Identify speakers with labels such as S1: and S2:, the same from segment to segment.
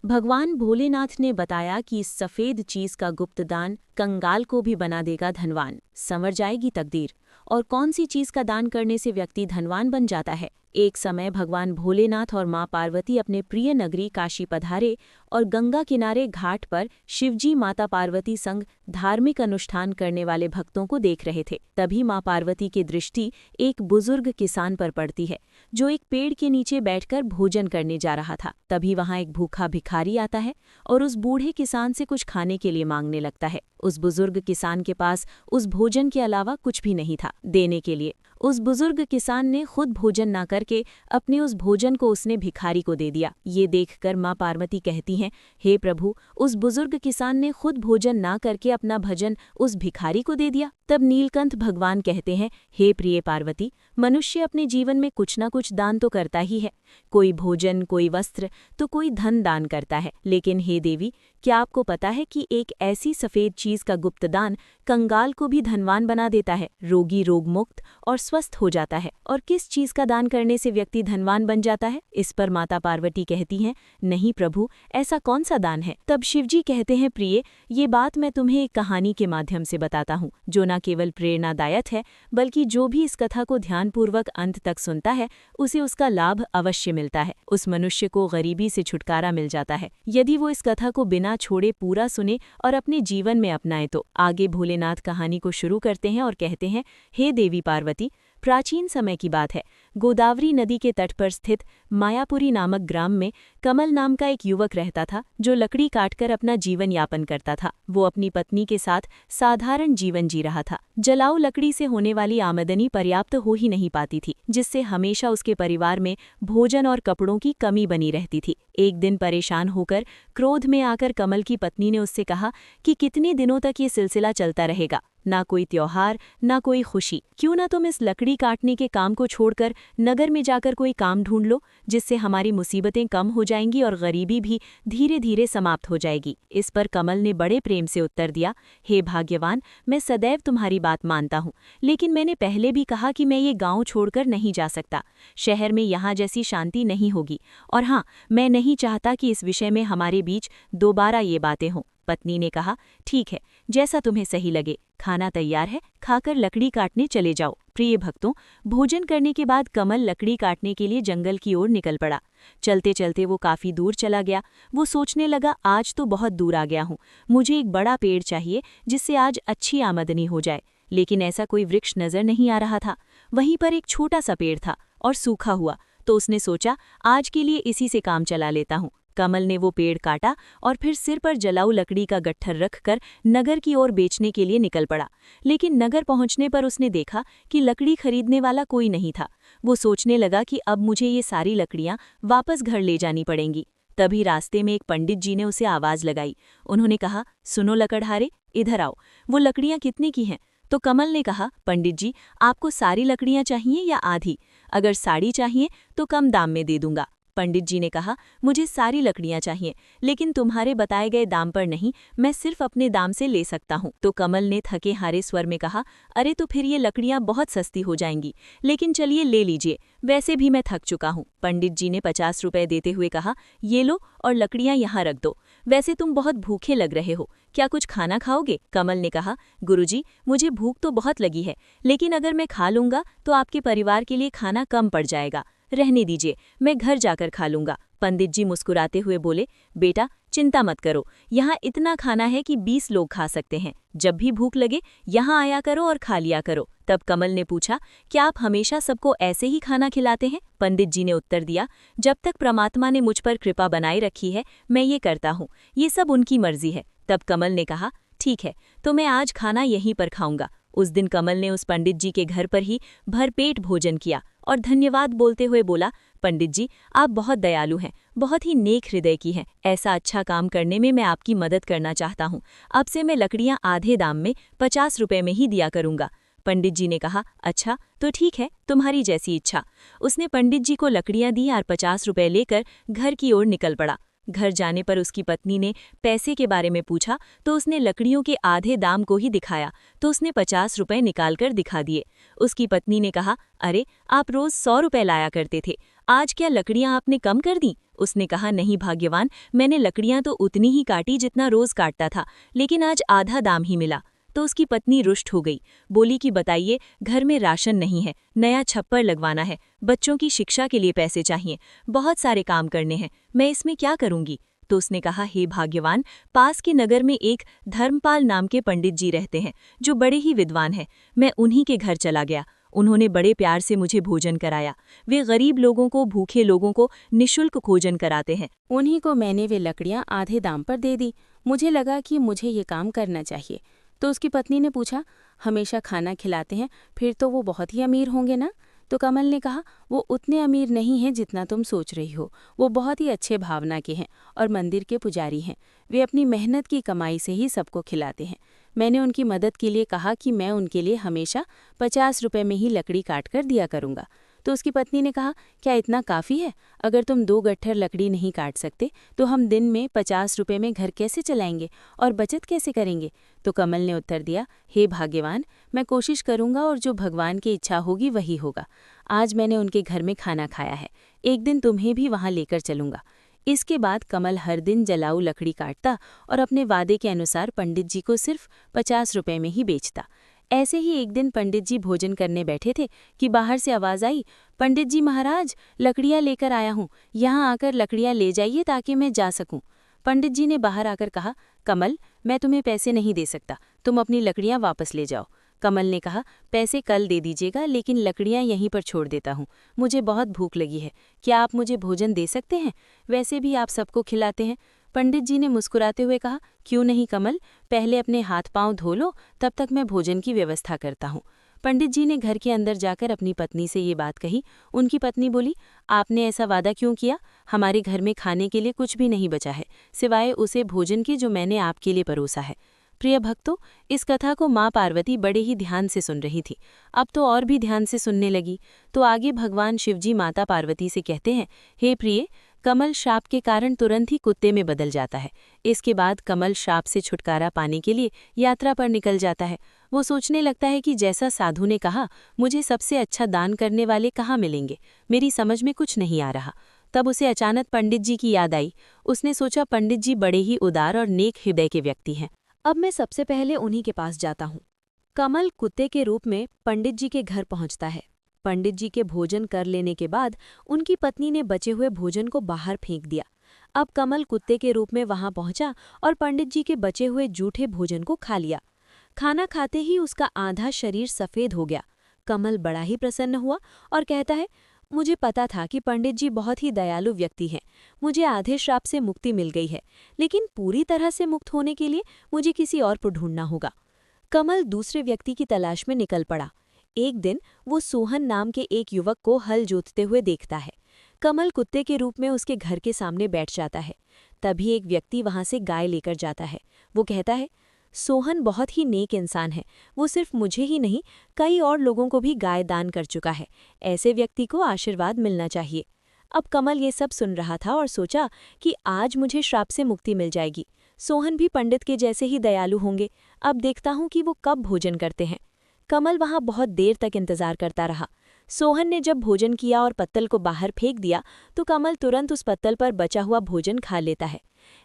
S1: भगवान भोलेनाथ ने बताया कि इस सफेद चीज का गुप्त दान कंगाल को भी बना देगा धनवान, संवर जाएगी तकदीर। और कौन सी चीज का दान करने से व्यक्ति धनवान बन जाता है। एक समय भगवान भोलेनाथ और मां पार्वती अपने प्रिय नगरी काशी पधारे और गंगा किनारे घाट पर शिवजी माता पार्वती संग धार्मिक अनुष्ठान करने वाले भक्तों को देख रहे थे। तभी मां पार्वती की दृष्टि एक बुजुर्ग किसान पर पड़ती है, जो एक पेड़ के नीचे बैठकर भोजन करने जा रहा था। तभी वहां एक भूखा भिखारी आता है और उस बूढ़े किसान से कुछ खाने के लिए मांगने लगता है। उस बुजुर्ग किसान के पास उस भोजन के अलावा कुछ भी नहीं था देने के लिए। उस बुजुर्ग किसान ने खुद भोजन ना करके अपने उस भोजन को उसने भिखारी को दे दिया। ये देखकर मां पार्वती कहती हैं, हे प्रभु, उस बुजुर्ग किसान ने खुद भोजन ना करके अपना भजन उस भिखारी को दे दिया। तब नीलकंठ भगवान कहते हैं, हे प्रिय पार्वती, मनुष्य अपने जीवन में कुछ ना कुछ दान तो करता ही है। कोई भोजन, कोई वस्त्र, तो कोई धन दान करता है। लेकिन हे देवी, क्या आपको पता है कि एक ऐसी सफेद चीज का गुप्त दान कंगाल को भी धनवान बना देता है, रोगी रोग मुक्त और स्वस्थ हो जाता है। और किस चीज का दान करने से व्यक्ति धनवान बन जाता है? इस पर माता पार्वती कहती हैं, नहीं प्रभु, ऐसा कौन सा दान है? तब शिवजी कहते हैं, प्रिय, ये बात मैं तुम्हें एक कहानी के माध्यम से बताता हूँ, जो न केवल प्रेरणादायक है, बल्कि जो भी इस कथा को ध्यानपूर्वक अंत तक सुनता है उसे उसका लाभ अवश्य मिलता है। उस मनुष्य को गरीबी से छुटकारा मिल जाता है, यदि वो इस कथा को बिना छोड़े पूरा सुने और अपने जीवन में अपनाए तो। आगे भोलेनाथ कहानी को शुरू करते हैं और कहते हैं, हे देवी पार्वती, प्राचीन समय की बात है। गोदावरी नदी के तट पर स्थित मायापुरी नामक ग्राम में कमल नाम का एक युवक रहता था, जो लकड़ी काटकर अपना जीवन यापन करता था। वो अपनी पत्नी के साथ साधारण जीवन जी रहा था। जलाऊ लकड़ी से होने वाली आमदनी पर्याप्त हो ही नहीं पाती थी, जिससे हमेशा उसके परिवार में भोजन और कपड़ों की कमी बनी रहती थी। एक दिन परेशान होकर क्रोध में आकर कमल की पत्नी ने उससे कहा कि कितने दिनों तक ये सिलसिला चलता रहेगा, ना कोई त्योहार, ना कोई खुशी। क्यों ना तुम इस लकड़ी काटने के काम को छोड़कर नगर में जाकर कोई काम ढूंढ लो, जिससे हमारी मुसीबतें कम हो जाएंगी और गरीबी भी धीरे धीरे समाप्त हो जाएगी। इस पर कमल ने बड़े प्रेम से उत्तर दिया, हे भाग्यवान, मैं सदैव तुम्हारी बात मानता हूँ, लेकिन मैंने पहले भी कहा कि मैं ये गाँव छोड़कर नहीं जा सकता। शहर में यहाँ जैसी शांति नहीं होगी, और हाँ, मैं नहीं चाहता कि इस विषय में हमारे बीच दोबारा ये बातें हों। पत्नी ने कहा, ठीक है, जैसा तुम्हें सही लगे। खाना तैयार है, खाकर लकड़ी काटने चले जाओ। प्रिय भक्तों, भोजन करने के बाद कमल लकड़ी काटने के लिए जंगल की ओर निकल पड़ा। चलते चलते वो काफी दूर चला गया। वो सोचने लगा, आज तो बहुत दूर आ गया हूँ, मुझे एक बड़ा पेड़ चाहिए जिससे आज अच्छी आमदनी हो जाए। लेकिन ऐसा कोई वृक्ष नजर नहीं आ रहा था। वहीं पर एक छोटा सा पेड़ था और सूखा हुआ, तो उसने सोचा, आज के लिए इसी से काम चला लेता हूँ। कमल ने वो पेड़ काटा और फिर सिर पर जलाऊ लकड़ी का गट्ठर रखकर नगर की ओर बेचने के लिए निकल पड़ा। लेकिन नगर पहुंचने पर उसने देखा कि लकड़ी खरीदने वाला कोई नहीं था। वो सोचने लगा कि अब मुझे ये सारी लकड़ियां वापस घर ले जानी पड़ेंगी। तभी रास्ते में एक पंडित जी ने उसे आवाज लगाई। उन्होंने कहा, सुनो लकड़हारे, इधर आओ, वो लकड़ियां कितने की हैं? तो कमल ने कहा, पंडित जी, आपको सारी लकड़ियां चाहिए या आधी? अगर साड़ी चाहिए तो कम दाम में दे दूंगा। पंडित जी ने कहा, मुझे सारी लकड़ियां चाहिए, लेकिन तुम्हारे बताए गए दाम पर नहीं, मैं सिर्फ अपने दाम से ले सकता हूँ। तो कमल ने थके हारे स्वर में कहा, अरे तो फिर ये लकड़ियां बहुत सस्ती हो जाएंगी, लेकिन चलिए ले लीजिए, वैसे भी मैं थक चुका हूँ। पंडित जी ने 50 रुपए देते हुए कहा, ये लो और लकड़ियां यहाँ रख दो। वैसे तुम बहुत भूखे लग रहे हो, क्या कुछ खाना खाओगे? कमल ने कहा, गुरुजी, मुझे भूख तो बहुत लगी है, लेकिन अगर मैं खा लूंगा तो आपके परिवार के लिए खाना कम पड़ जाएगा। रहने दीजिए, मैं घर जाकर खा लूंगा। पंडित जी मुस्कुराते हुए बोले, बेटा चिंता मत करो, यहाँ इतना खाना है कि 20 लोग खा सकते हैं। जब भी भूख लगे यहाँ आया करो और खा लिया करो। तब कमल ने पूछा, क्या आप हमेशा सबको ऐसे ही खाना खिलाते हैं? पंडित जी ने उत्तर दिया, जब तक परमात्मा ने मुझ पर कृपा बनाए रखी है, मैं ये करता हूँ, ये सब उनकी मर्जी है। तब कमल ने कहा, ठीक है, तो मैं आज खाना यहीं पर खाऊंगा। उस दिन कमल ने उस पंडित जी के घर पर ही भरपेट भोजन किया और धन्यवाद बोलते हुए बोला, पंडित जी, आप बहुत दयालु हैं, बहुत ही नेक हृदय की हैं। ऐसा अच्छा काम करने में मैं आपकी मदद करना चाहता हूँ। अब से मैं लकड़ियाँ आधे दाम में 50 रुपए में ही दिया करूँगा। पंडित जी ने कहा, अच्छा तो ठीक है, तुम्हारी जैसी इच्छा। उसने पंडित जी को लकड़ियाँ दी और 50 रुपए लेकर घर की ओर निकल पड़ा। घर जाने पर उसकी पत्नी ने पैसे के बारे में पूछा तो उसने लकड़ियों के आधे दाम को ही दिखाया, तो उसने 50 रुपए निकालकर दिखा दिए। उसकी पत्नी ने कहा, अरे आप रोज 100 रुपए लाया करते थे, आज क्या लकड़ियां आपने कम कर दी? उसने कहा, नहीं भाग्यवान, मैंने लकड़ियां तो उतनी ही काटी जितना रोज काटता था, लेकिन आज आधा दाम ही मिला। तो उसकी पत्नी रुष्ट हो गई, बोली कि बताइए, घर में राशन नहीं है, नया छप्पर लगवाना है, बच्चों की शिक्षा के लिए पैसे चाहिए, बहुत सारे काम करने हैं, मैं इसमें क्या करूंगी। तो उसने कहा, हे भाग्यवान, पास के नगर में एक धर्मपाल नाम के पंडित जी रहते हैं जो बड़े ही विद्वान हैं। मैं उन्हीं के घर चला गया, उन्होंने बड़े प्यार से मुझे भोजन कराया। वे गरीब लोगों को, भूखे लोगों को निःशुल्क भोजन कराते हैं। उन्हीं को मैंने वे लकड़ियां आधे दाम पर दे दी। मुझे लगा कि मुझे ये काम करना चाहिए। तो उसकी पत्नी ने पूछा, हमेशा खाना खिलाते हैं, फिर तो वो बहुत ही अमीर होंगे ना। तो कमल ने कहा, वो उतने अमीर नहीं हैं जितना तुम सोच रही हो। वो बहुत ही अच्छे भावना के हैं और मंदिर के पुजारी हैं। वे अपनी मेहनत की कमाई से ही सबको खिलाते हैं। मैंने उनकी मदद के लिए कहा कि मैं उनके लिए हमेशा 50 रुपये में ही लकड़ी काट कर दिया करूँगा। तो उसकी पत्नी ने कहा, क्या इतना काफ़ी है? अगर तुम 2 गट्ठर लकड़ी नहीं काट सकते तो हम दिन में 50 रुपये में घर कैसे चलाएंगे और बचत कैसे करेंगे? तो कमल ने उत्तर दिया, हे भाग्यवान, मैं कोशिश करूंगा और जो भगवान की इच्छा होगी वही होगा। आज मैंने उनके घर में खाना खाया है, एक दिन तुम्हें भी वहां लेकर चलूंगा। इसके बाद कमल हर दिन जलाऊ लकड़ी काटता और अपने वादे के अनुसार पंडित जी को सिर्फ 50 रुपये में ही बेचता। ऐसे ही एक दिन पंडित जी भोजन करने बैठे थे कि बाहर से आवाज़ आई, पंडित जी महाराज, लकड़ियाँ लेकर आया हूँ, यहाँ आकर लकड़ियाँ ले जाइए ताकि मैं जा सकूँ। पंडित जी ने बाहर आकर कहा, कमल, मैं तुम्हें पैसे नहीं दे सकता, तुम अपनी लकड़ियाँ वापस ले जाओ। कमल ने कहा, पैसे कल दे दीजिएगा, लेकिन लकड़ियाँ यहीं पर छोड़ देता हूँ, मुझे बहुत भूख लगी है, क्या आप मुझे भोजन दे सकते हैं? वैसे भी आप सबको खिलाते हैं। पंडित जी ने मुस्कुराते हुए कहा, क्यों नहीं कमल, पहले अपने हाथ पांव धो लो, तब तक मैं भोजन की व्यवस्था करता हूँ। पंडित जी ने घर के अंदर जाकर अपनी पत्नी से ये बात कही। उनकी पत्नी बोली, आपने ऐसा वादा क्यों किया? हमारे घर में खाने के लिए कुछ भी नहीं बचा है, सिवाय उसे भोजन के जो मैंने आपके लिए परोसा है। प्रिय भक्तों, इस कथा को माँ पार्वती बड़े ही ध्यान से सुन रही थी। अब तो और भी ध्यान से सुनने लगी। तो आगे भगवान शिवजी माता पार्वती से कहते हैं, हे प्रिय, कमल शाप के कारण तुरंत ही कुत्ते में बदल जाता है। इसके बाद कमल शाप से छुटकारा पाने के लिए यात्रा पर निकल जाता है। वो सोचने लगता है कि जैसा साधु ने कहा, मुझे सबसे अच्छा दान करने वाले कहाँ मिलेंगे, मेरी समझ में कुछ नहीं आ रहा। तब उसे अचानक पंडित जी की याद आई। उसने सोचा, पंडित जी बड़े ही उदार और नेक हृदय के व्यक्ति हैं, अब मैं सबसे पहले उन्हीं के पास जाता हूँ। कमल कुत्ते के रूप में पंडित जी के घर पहुँचता है। पंडित जी के भोजन कर लेने के बाद उनकी पत्नी ने बचे हुए भोजन को बाहर फेंक दिया। अब कमल कुत्ते के रूप में वहां पहुंचा और पंडित जी के बचे हुए जूठे भोजन को खा लिया। खाना खाते ही उसका आधा शरीर सफ़ेद हो गया। कमल बड़ा ही प्रसन्न हुआ और कहता है, मुझे पता था कि पंडित जी बहुत ही दयालु व्यक्ति हैं। मुझे आधे श्राप से मुक्ति मिल गई है, लेकिन पूरी तरह से मुक्त होने के लिए मुझे किसी और को ढूंढना होगा। कमल दूसरे व्यक्ति की तलाश में निकल पड़ा। एक दिन वो सोहन नाम के एक युवक को हल जोतते हुए देखता है। कमल कुत्ते के रूप में उसके घर के सामने बैठ जाता है। तभी एक व्यक्ति वहां से गाय लेकर जाता है। वो कहता है, सोहन बहुत ही नेक इंसान है, वो सिर्फ मुझे ही नहीं कई और लोगों को भी गाय दान कर चुका है, ऐसे व्यक्ति को आशीर्वाद मिलना चाहिए। अब कमल ये सब सुन रहा था और सोचा कि आज मुझे श्राप से मुक्ति मिल जाएगी। सोहन भी पंडित के जैसे ही दयालु होंगे, अब देखता हूँ कि वो कब भोजन करते हैं। कमल वहां बहुत देर तक इंतजार करता रहा। सोहन ने जब भोजन किया और पत्तल को बाहर फेंक दिया तो कमल तुरंत उस पत्तल पर बचा हुआ भोजन खा लेता है।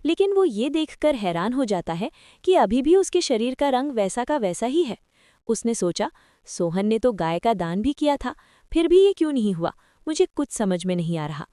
S1: लेकिन वो ये देखकर हैरान हो जाता है कि अभी भी उसके शरीर का रंग वैसा का वैसा ही है। उसने सोचा, सोहन ने तो गाय का दान भी किया था, फिर भी ये क्यों नहीं हुआ, मुझे कुछ समझ में नहीं आ रहा।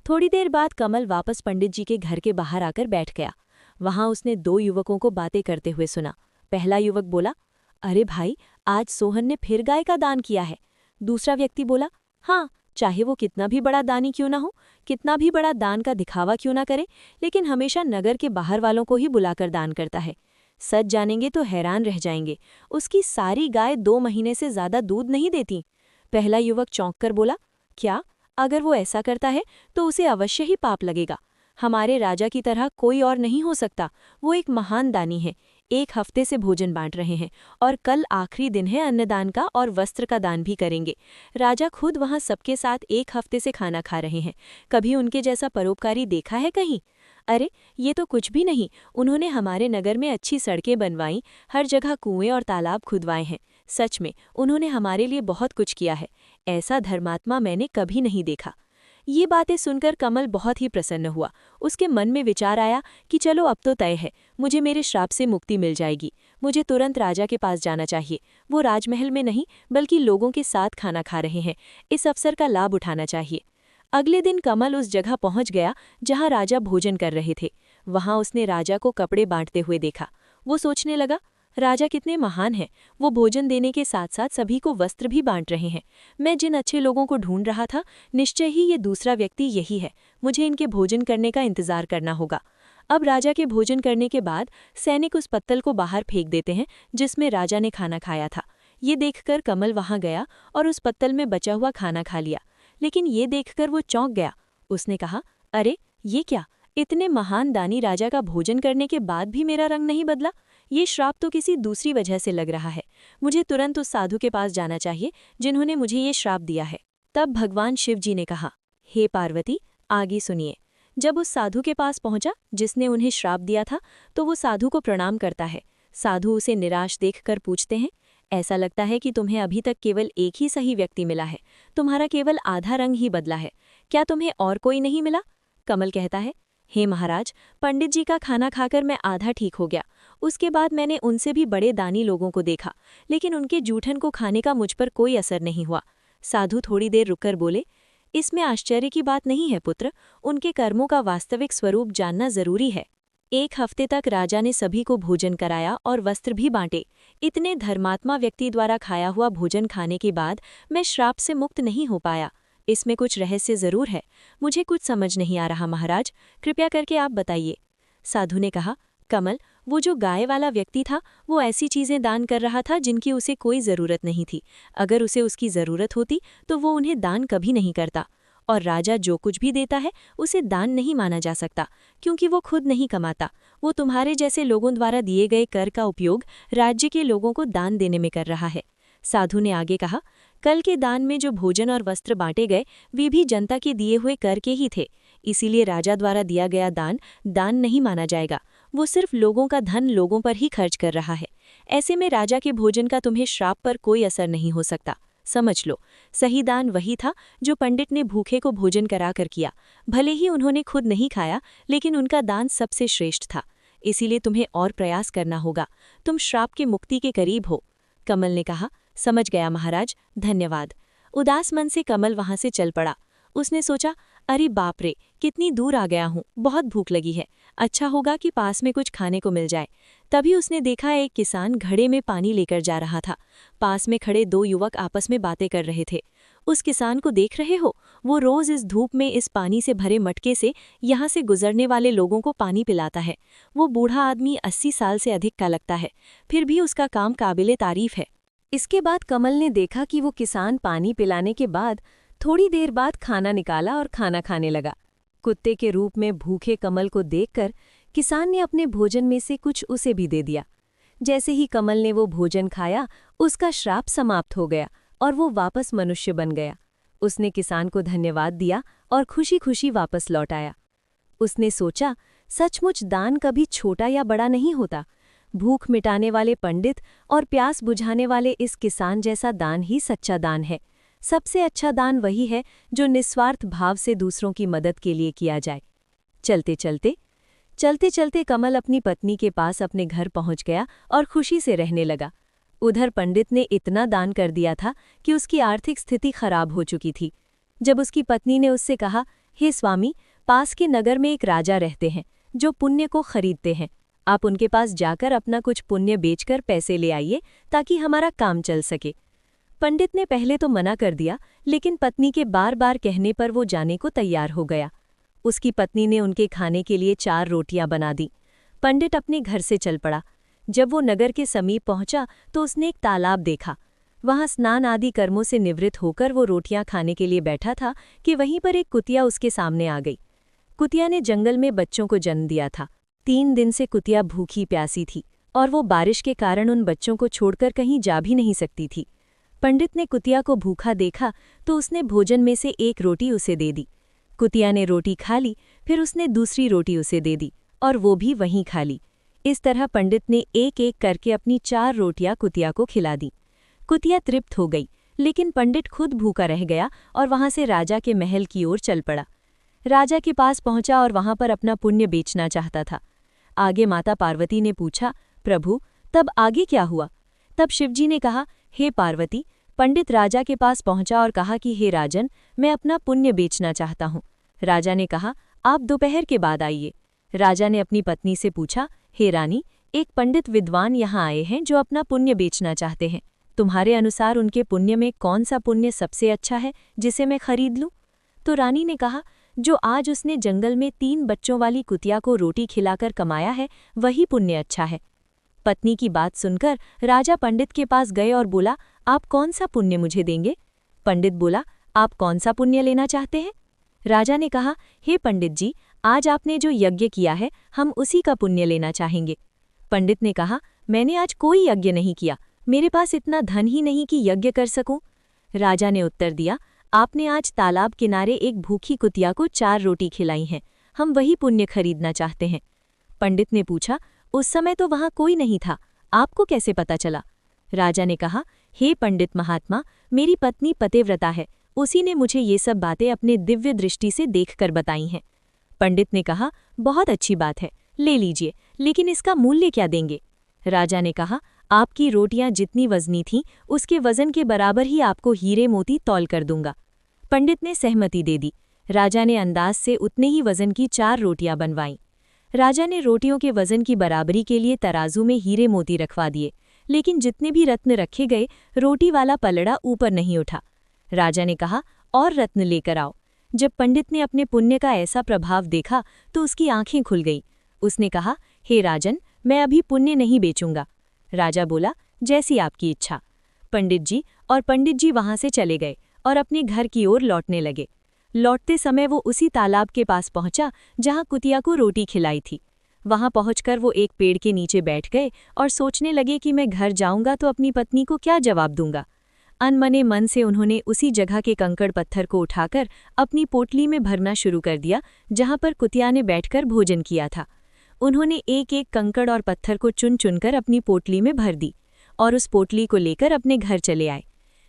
S1: थोड़ी देर बाद कमल वापस पंडित जी के घर के बाहर आकर बैठ गया। वहां उसने 2 युवकों को बातें करते हुए सुना। पहला युवक बोला, अरे भाई, आज सोहन ने फिर गाय का दान किया है। दूसरा व्यक्ति बोला, हाँ, चाहे वो कितना भी बड़ा दानी क्यों ना हो, कितना भी बड़ा दान का दिखावा क्यों ना करे, लेकिन हमेशा नगर के बाहर वालों को ही बुलाकर दान करता है। सच जानेंगे तो हैरान रह जाएंगे, उसकी सारी गाय 2 महीने से ज्यादा दूध नहीं देती। पहला युवक चौंक कर बोला, क्या? अगर वो ऐसा करता है तो उसे अवश्य ही पाप लगेगा। हमारे राजा की तरह कोई और नहीं हो सकता, वो एक महान दानी है। 1 हफ्ते से भोजन बांट रहे हैं और कल आखिरी दिन है अन्नदान का और वस्त्र का दान भी करेंगे। राजा खुद वहां सबके साथ 1 हफ्ते से खाना खा रहे हैं। कभी उनके जैसा परोपकारी देखा है कहीं? अरे ये तो कुछ भी नहीं, उन्होंने हमारे नगर में अच्छी सड़कें बनवाई, हर जगह कुएं और तालाब खुदवाए हैं। सच में उन्होंने हमारे लिए बहुत कुछ किया है। ऐसा धर्मात्मा मैंने कभी नहीं देखा। ये बातें सुनकर कमल बहुत ही प्रसन्न हुआ। उसके मन में विचार आया कि चलो अब तो तय है, मुझे मेरे श्राप से मुक्ति मिल जाएगी। मुझे तुरंत राजा के पास जाना चाहिए। वो राजमहल में नहीं बल्कि लोगों के साथ खाना खा रहे हैं, इस अवसर का लाभ उठाना चाहिए। अगले दिन कमल उस जगह पहुंच गया जहां राजा भोजन कर रहे थे। वहां उसने राजा को कपड़े बांटते हुए देखा। वो सोचने लगा, राजा कितने महान हैं, वो भोजन देने के साथ साथ सभी को वस्त्र भी बांट रहे हैं। मैं जिन अच्छे लोगों को ढूंढ रहा था, निश्चय ही ये दूसरा व्यक्ति यही है। मुझे इनके भोजन करने का इंतजार करना होगा। अब राजा के भोजन करने के बाद सैनिक उस पत्तल को बाहर फेंक देते हैं जिसमें राजा ने खाना खाया था। ये देखकर कमल वहां गया और उस पत्तल में बचा हुआ खाना खा लिया। लेकिन ये देखकर वो चौंक गया। उसने कहा, अरे ये क्या, इतने महान दानी राजा का भोजन करने के बाद भी मेरा रंग नहीं बदला। ये श्राप तो किसी दूसरी वजह से लग रहा है। मुझे तुरंत उस साधु के पास जाना चाहिए जिन्होंने मुझे ये श्राप दिया है। तब भगवान शिव जी ने कहा, हे पार्वती, आगे सुनिए। जब उस साधु के पास पहुंचा जिसने उन्हें श्राप दिया था, तो वो साधु को प्रणाम करता है। साधु उसे निराश देखकर पूछते हैं, ऐसा लगता है कि तुम्हें अभी तक केवल एक ही सही व्यक्ति मिला है। तुम्हारा केवल आधा रंग ही बदला है। क्या तुम्हें और कोई नहीं मिला? कमल कहता है, हे महाराज, पंडित जी का खाना खाकर मैं आधा ठीक हो गया। उसके बाद मैंने उनसे भी बड़े दानी लोगों को देखा, लेकिन उनके जूठन को खाने का मुझ पर कोई असर नहीं हुआ। साधु थोड़ी देर रुककर बोले, इसमें आश्चर्य की बात नहीं है पुत्र, उनके कर्मों का वास्तविक स्वरूप जानना जरूरी है। एक हफ्ते तक राजा ने सभी को भोजन कराया और वस्त्र भी बांटे। इतने धर्मात्मा व्यक्ति द्वारा खाया हुआ भोजन खाने के बाद मैं श्राप से मुक्त नहीं हो पाया। इसमें कुछ रहस्य जरूर है। मुझे कुछ समझ नहीं आ रहा महाराज, कृपया करके आप बताइए। साधु ने कहा, कमल, वो जो गाय वाला व्यक्ति था, वो ऐसी चीजें दान कर रहा था जिनकी उसे कोई जरूरत नहीं थी। अगर उसे उसकी जरूरत होती तो वो उन्हें दान कभी नहीं करता। और राजा जो कुछ भी देता है उसे दान नहीं माना जा सकता, क्योंकि वो खुद नहीं कमाता। वो तुम्हारे जैसे लोगों द्वारा दिए गए कर का उपयोग राज्य के लोगों को दान देने में कर रहा है। साधु ने आगे कहा, कल के दान में जो भोजन और वस्त्र बांटे गए वे भी जनता के दिए हुए कर के ही थे। इसीलिए राजा द्वारा दिया गया दान दान नहीं माना जाएगा। वो सिर्फ लोगों का धन लोगों पर ही खर्च कर रहा है। ऐसे में राजा के भोजन का तुम्हें श्राप पर कोई असर नहीं हो सकता। समझ लो, सही दान वही था जो पंडित ने भूखे को भोजन कराकर किया। भले ही उन्होंने खुद नहीं खाया, लेकिन उनका दान सबसे श्रेष्ठ था। इसीलिए तुम्हें और प्रयास करना होगा। तुम श्राप के मुक्ति के करीब हो। कमल ने कहा, समझ गया महाराज, धन्यवाद। उदास मन से कमल वहां से चल पड़ा। उसने सोचा, अरे बाप रे, कितनी दूर आ गया हूँ, बहुत भूख लगी है। अच्छा होगा कि पास में कुछ खाने को मिल जाए। तभी उसने देखा एक किसान घड़े में पानी लेकर जा रहा था। पास में खड़े दो युवक आपस में बातें कर रहे थे। उस किसान को देख रहे हो? वो रोज इस धूप में इस पानी से भरे मटके से यहाँ से गुजरने वाले लोगों को पानी पिलाता है। वो बूढ़ा आदमी 80 साल से अधिक का लगता है, फिर भी उसका काम काबिले तारीफ है। इसके बाद कमल ने देखा कि वो किसान पानी पिलाने के बाद थोड़ी देर बाद खाना निकाला और खाना खाने लगा। कुत्ते के रूप में भूखे कमल को देखकर किसान ने अपने भोजन में से कुछ उसे भी दे दिया। जैसे ही कमल ने वो भोजन खाया, उसका श्राप समाप्त हो गया और वो वापस मनुष्य बन गया। उसने किसान को धन्यवाद दिया और खुशी खुशी वापस लौट आया। उसने सोचा, सचमुच दान कभी छोटा या बड़ा नहीं होता। भूख मिटाने वाले पंडित और प्यास बुझाने वाले इस किसान जैसा दान ही सच्चा दान है। सबसे अच्छा दान वही है जो निस्वार्थ भाव से दूसरों की मदद के लिए किया जाए। चलते चलते कमल अपनी पत्नी के पास अपने घर पहुंच गया और खुशी से रहने लगा। उधर पंडित ने इतना दान कर दिया था कि उसकी आर्थिक स्थिति खराब हो चुकी थी। जब उसकी पत्नी ने उससे कहा, हे स्वामी, पास के नगर में एक राजा रहते हैं जो पुण्य को खरीदते हैं। आप उनके पास जाकर अपना कुछ पुण्य बेचकर पैसे ले आइए ताकि हमारा काम चल सके। पंडित ने पहले तो मना कर दिया, लेकिन पत्नी के बार बार कहने पर वो जाने को तैयार हो गया। उसकी पत्नी ने उनके खाने के लिए 4 रोटियां बना दी। पंडित अपने घर से चल पड़ा। जब वो नगर के समीप पहुंचा तो उसने एक तालाब देखा। वहां स्नान आदि कर्मों से निवृत्त होकर वो रोटियां खाने के लिए बैठा था कि वहीं पर एक कुतिया उसके सामने आ गई। कुतिया ने जंगल में बच्चों को जन्म दिया था। 3 दिन से कुतिया भूखी प्यासी थी और वो बारिश के कारण उन बच्चों को छोड़कर कहीं जा भी नहीं सकती थी। पंडित ने कुतिया को भूखा देखा तो उसने भोजन में से एक रोटी उसे दे दी। कुतिया ने रोटी खा ली, फिर उसने दूसरी रोटी उसे दे दी और वो भी वहीं खा ली। इस तरह पंडित ने एक एक करके अपनी 4 रोटियां कुतिया को खिला दी। कुतिया तृप्त हो गई, लेकिन पंडित खुद भूखा रह गया और वहां से राजा के महल की ओर चल पड़ा। राजा के पास पहुंचा और वहां पर अपना पुण्य बेचना चाहता था। आगे माता पार्वती ने पूछा, प्रभु तब आगे क्या हुआ? तब शिवजी ने कहा, हे पार्वती, पंडित राजा के पास पहुंचा और कहा कि हे राजन, मैं अपना पुण्य बेचना चाहता हूं। राजा ने कहा, आप दोपहर के बाद आइए। राजा ने अपनी पत्नी से पूछा, हे रानी, एक पंडित विद्वान यहाँ आए हैं जो अपना पुण्य बेचना चाहते हैं। तुम्हारे अनुसार उनके पुण्य में कौन सा पुण्य सबसे अच्छा है जिसे मैं खरीद लूं? तो रानी ने कहा, जो आज उसने जंगल में 3 बच्चों वाली कुतिया को रोटी खिलाकर कमाया है, वही पुण्य अच्छा है। पत्नी की बात सुनकर राजा पंडित के पास गए और बोला, आप कौन सा पुण्य मुझे देंगे? पंडित बोला, आप कौन सा पुण्य लेना चाहते हैं? राजा ने कहा, हे पंडित जी, आज आपने जो यज्ञ किया है, हम उसी का पुण्य लेना चाहेंगे। पंडित ने कहा, मैंने आज कोई यज्ञ नहीं किया, मेरे पास इतना धन ही नहीं कि यज्ञ कर सकूं। राजा ने उत्तर दिया, आपने आज तालाब किनारे एक भूखी कुतिया को 4 रोटी खिलाई हैं, हम वही पुण्य खरीदना चाहते हैं। पंडित ने पूछा, उस समय तो वहां कोई नहीं था, आपको कैसे पता चला? राजा ने कहा, हे पंडित महात्मा, मेरी पत्नी पतिव्रता है, उसी ने मुझे ये सब बातें अपने दिव्य दृष्टि से देखकर बताई हैं। पंडित ने कहा, बहुत अच्छी बात है, ले लीजिए, लेकिन इसका मूल्य क्या देंगे? राजा ने कहा, आपकी रोटियां जितनी वजनी थीं, उसके वजन के बराबर ही आपको हीरे मोती तौल कर दूंगा। पंडित ने सहमति दे दी। राजा ने अंदाज से उतने ही वजन की 4 रोटियां बनवाईं। राजा ने रोटियों के वजन की बराबरी के लिए तराजू में हीरे मोती रखवा दिए, लेकिन जितने भी रत्न रखे गए, रोटी वाला पलड़ा ऊपर नहीं उठा। राजा ने कहा, और रत्न लेकर आओ। जब पंडित ने अपने पुण्य का ऐसा प्रभाव देखा तो उसकी आंखें खुल गईं। उसने कहा, हे राजन, मैं अभी पुण्य नहीं बेचूंगा। राजा बोला, जैसी आपकी इच्छा। पंडित जी वहां से चले गए और अपने घर की ओर लौटने लगे। लौटते समय वो उसी तालाब के पास पहुंचा जहां कुतिया को रोटी खिलाई थी। वहां पहुंचकर वो एक पेड़ के नीचे बैठ गए और सोचने लगे कि मैं घर जाऊंगा तो अपनी पत्नी को क्या जवाब दूंगा। अनमने मन से उन्होंने उसी जगह के कंकड़ पत्थर को उठाकर अपनी पोटली में भरना शुरू कर दिया जहां पर कुतिया ने बैठकर भोजन किया था। उन्होंने एक एक कंकड़ और पत्थर को चुन चुनकर अपनी पोटली में भर दी और उस पोटली को लेकर अपने घर चले आए।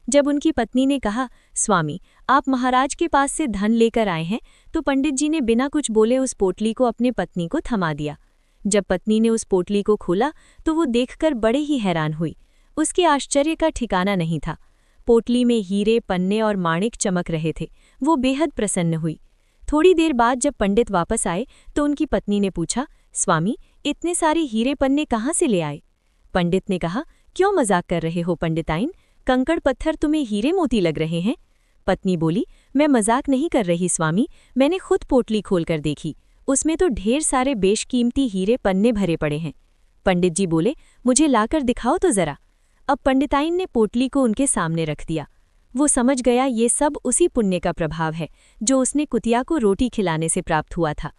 S1: जब उनकी पत्नी ने कहा, स्वामी, आप महाराज के पास से धन लेकर आए हैं, तो पंडित जी ने बिना कुछ बोले उस पोटली को अपने पत्नी को थमा दिया। जब पत्नी ने उस पोटली को खोला तो वो देखकर बड़े ही हैरान हुई। उसके आश्चर्य का ठिकाना नहीं था। पोटली में हीरे, पन्ने और माणिक चमक रहे थे। वो बेहद प्रसन्न हुई। थोड़ी देर बाद जब पंडित वापस आए तो उनकी पत्नी ने पूछा, स्वामी, इतने सारे हीरे पन्ने कहाँ से ले आए? पंडित ने कहा, क्यों मजाक कर रहे हो पंडिताइन? कंकड़ पत्थर तुम्हें हीरे मोती लग रहे हैं? पत्नी बोली, मैं मजाक नहीं कर रही स्वामी, मैंने खुद पोटली खोलकर देखी, उसमें तो ढेर सारे बेशकीमती हीरे पन्ने भरे पड़े हैं। पंडित जी बोले, मुझे लाकर दिखाओ तो जरा। अब पंडिताइन ने पोटली को उनके सामने रख दिया। वो समझ गया ये सब उसी पुण्य का प्रभाव है जो उसने कुतिया को रोटी खिलाने से प्राप्त हुआ था।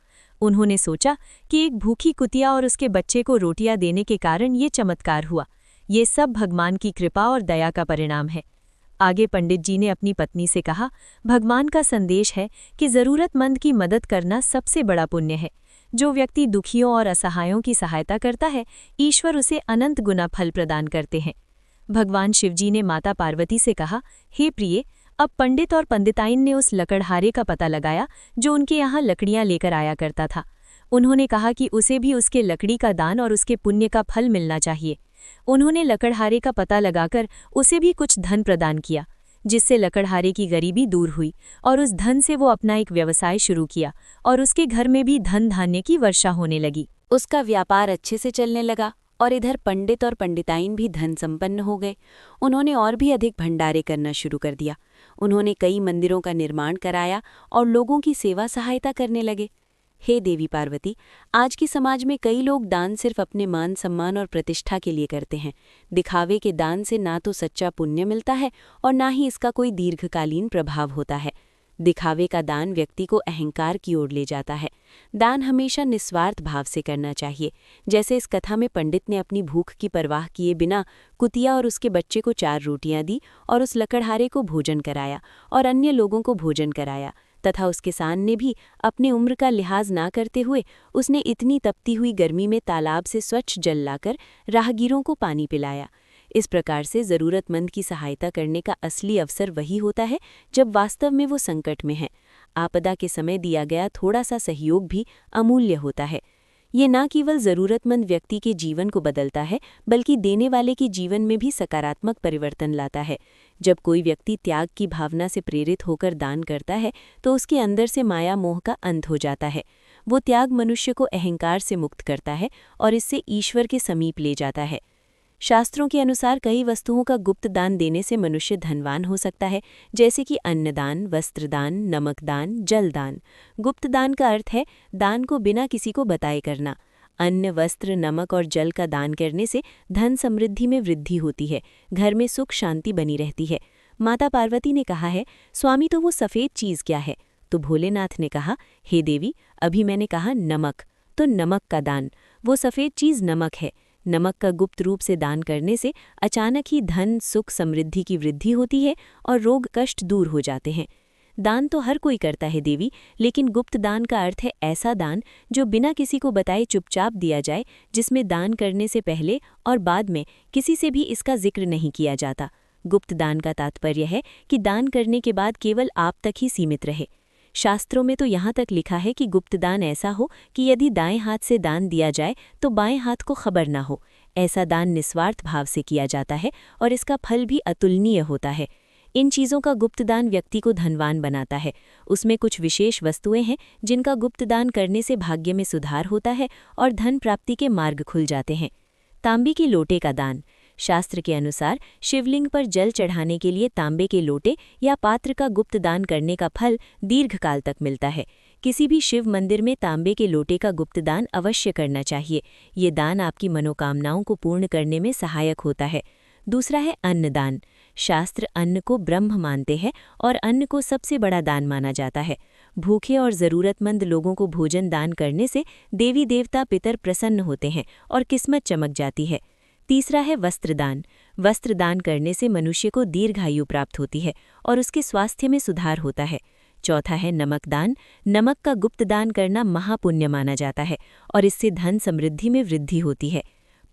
S1: उन्होंने सोचा कि एक भूखी कुतिया और उसके बच्चे को रोटियां देने के कारण ये चमत्कार हुआ। ये सब भगवान की कृपा और दया का परिणाम है। आगे पंडित जी ने अपनी पत्नी से कहा, भगवान का संदेश है कि ज़रूरतमंद की मदद करना सबसे बड़ा पुण्य है। जो व्यक्ति दुखियों और असहायों की सहायता करता है, ईश्वर उसे अनंत गुना फल प्रदान करते हैं। भगवान शिवजी ने माता पार्वती से कहा, हे प्रिय, अब पंडित और पंडिताइन ने उस लकड़हारे का पता लगाया जो उनके यहाँ लकड़ियाँ लेकर आया करता था। उन्होंने कहा कि उसे भी उसके लकड़ी का दान और उसके पुण्य का फल मिलना चाहिए। उन्होंने लकड़हारे का पता लगाकर उसे भी कुछ धन प्रदान किया, जिससे लकड़हारे की गरीबी दूर हुई और उस धन से वो अपना एक व्यवसाय शुरू किया और उसके घर में भी धन धान्य की वर्षा होने लगी। उसका व्यापार अच्छे से चलने लगा और इधर पंडित और पंडिताइन भी धन संपन्न हो गए। उन्होंने और भी अधिक भंडारे करना शुरू कर दिया। उन्होंने कई मंदिरों का निर्माण कराया और लोगों की सेवा सहायता करने लगे। हे देवी पार्वती, आज के समाज में कई लोग दान सिर्फ अपने मान सम्मान और प्रतिष्ठा के लिए करते हैं। दिखावे के दान से ना तो सच्चा पुण्य मिलता है और ना ही इसका कोई दीर्घकालीन प्रभाव होता है। दिखावे का दान व्यक्ति को अहंकार की ओर ले जाता है। दान हमेशा निस्वार्थ भाव से करना चाहिए। जैसे इस कथा में पंडित ने अपनी भूख की परवाह किए बिना कुतिया और उसके बच्चे को 4 रोटियां दी और उस लकड़हारे को भोजन कराया और अन्य लोगों को भोजन कराया, तथा उस किसान ने भी अपने उम्र का लिहाज ना करते हुए उसने इतनी तपती हुई गर्मी में तालाब से स्वच्छ जल लाकर राहगीरों को पानी पिलाया। इस प्रकार से ज़रूरतमंद की सहायता करने का असली अवसर वही होता है जब वास्तव में वो संकट में है। आपदा के समय दिया गया थोड़ा सा सहयोग भी अमूल्य होता है। ये न केवल ज़रूरतमंद व्यक्ति के जीवन को बदलता है, बल्कि देने वाले के जीवन में भी सकारात्मक परिवर्तन लाता है। जब कोई व्यक्ति त्याग की भावना से प्रेरित होकर दान करता है, तो उसके अंदर से माया मोह का अंत हो जाता है। वो त्याग मनुष्य को अहंकार से मुक्त करता है और इससे ईश्वर के समीप ले जाता है। शास्त्रों के अनुसार कई वस्तुओं का गुप्त दान देने से मनुष्य धनवान हो सकता है, जैसे कि अन्नदान, वस्त्रदान, नमकदान, जलदान। गुप्त दान का अर्थ है दान को बिना किसी को बताए करना। अन्न, वस्त्र, नमक और जल का दान करने से धन समृद्धि में वृद्धि होती है, घर में सुख शांति बनी रहती है। माता पार्वती ने कहा है, स्वामी तो वो सफ़ेद चीज़ क्या है? तो भोलेनाथ ने कहा, हे देवी, अभी मैंने कहा नमक, तो नमक का दान। वो सफ़ेद चीज़ नमक है। नमक का गुप्त रूप से दान करने से अचानक ही धन, सुख, समृद्धि की वृद्धि होती है और रोग कष्ट दूर हो जाते हैं। दान तो हर कोई करता है देवी, लेकिन गुप्त दान का अर्थ है ऐसा दान जो बिना किसी को बताए चुपचाप दिया जाए, जिसमें दान करने से पहले और बाद में किसी से भी इसका जिक्र नहीं किया जाता। गुप्त दान का तात्पर्य है कि दान करने के बाद केवल आप तक ही सीमित रहे। शास्त्रों में तो यहाँ तक लिखा है कि गुप्त दान ऐसा हो कि यदि दाएं हाथ से दान दिया जाए तो बाएं हाथ को खबर ना हो। ऐसा दान निस्वार्थ भाव से किया जाता है और इसका फल भी अतुलनीय होता है। इन चीज़ों का गुप्त दान व्यक्ति को धनवान बनाता है। उसमें कुछ विशेष वस्तुएं हैं जिनका गुप्त दान करने से भाग्य में सुधार होता है और धन प्राप्ति के मार्ग खुल जाते हैं। तांबे के लोटे का दान। शास्त्र के अनुसार शिवलिंग पर जल चढ़ाने के लिए तांबे के लोटे या पात्र का गुप्त दान करने का फल दीर्घकाल तक मिलता है। किसी भी शिव मंदिर में तांबे के लोटे का गुप्त दान अवश्य करना चाहिए। ये दान आपकी मनोकामनाओं को पूर्ण करने में सहायक होता है। दूसरा है अन्नदान। शास्त्र अन्न को ब्रह्म मानते हैं और अन्न को सबसे बड़ा दान माना जाता है। भूखे और ज़रूरतमंद लोगों को भोजन दान करने से देवी देवता पितर प्रसन्न होते हैं और किस्मत चमक जाती है। तीसरा है वस्त्रदान। वस्त्रदान करने से मनुष्य को दीर्घायु प्राप्त होती है और उसके स्वास्थ्य में सुधार होता है। चौथा है नमकदान। नमक का गुप्त दान करना महापुण्य माना जाता है और इससे धन समृद्धि में वृद्धि होती है।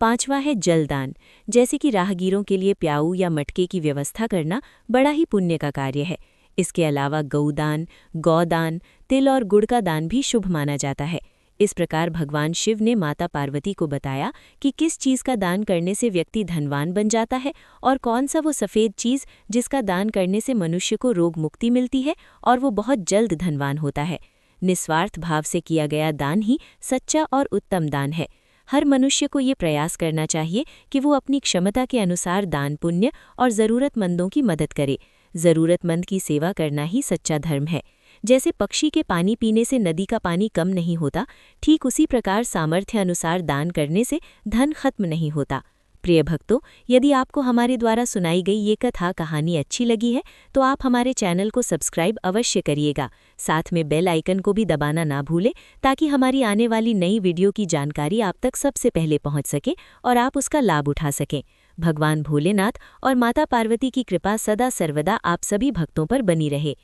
S1: पांचवा है जलदान। जैसे कि राहगीरों के लिए प्याऊ या मटके की व्यवस्था करना बड़ा ही पुण्य का कार्य है। इसके अलावा गौदान, गौदान, तिल और गुड़ का दान भी शुभ माना जाता है। इस प्रकार भगवान शिव ने माता पार्वती को बताया कि किस चीज़ का दान करने से व्यक्ति धनवान बन जाता है और कौन सा वो सफ़ेद चीज़ जिसका दान करने से मनुष्य को रोग मुक्ति मिलती है और वो बहुत जल्द धनवान होता है। निस्वार्थ भाव से किया गया दान ही सच्चा और उत्तम दान है। हर मनुष्य को ये प्रयास करना चाहिए कि वो अपनी क्षमता के अनुसार दान पुण्य और ज़रूरतमंदों की मदद करे। ज़रूरतमंद की सेवा करना ही सच्चा धर्म है। जैसे पक्षी के पानी पीने से नदी का पानी कम नहीं होता, ठीक उसी प्रकार सामर्थ्य अनुसार दान करने से धन खत्म नहीं होता। प्रिय भक्तों, यदि आपको हमारे द्वारा सुनाई गई ये कथा कहानी अच्छी लगी है तो आप हमारे चैनल को सब्सक्राइब अवश्य करिएगा। साथ में बेल आइकन को भी दबाना ना भूलें ताकि हमारी आने वाली नई वीडियो की जानकारी आप तक सबसे पहले पहुंच सके और आप उसका लाभ उठा सकें। भगवान भोलेनाथ और माता पार्वती की कृपा सदा सर्वदा आप सभी भक्तों पर बनी रहे।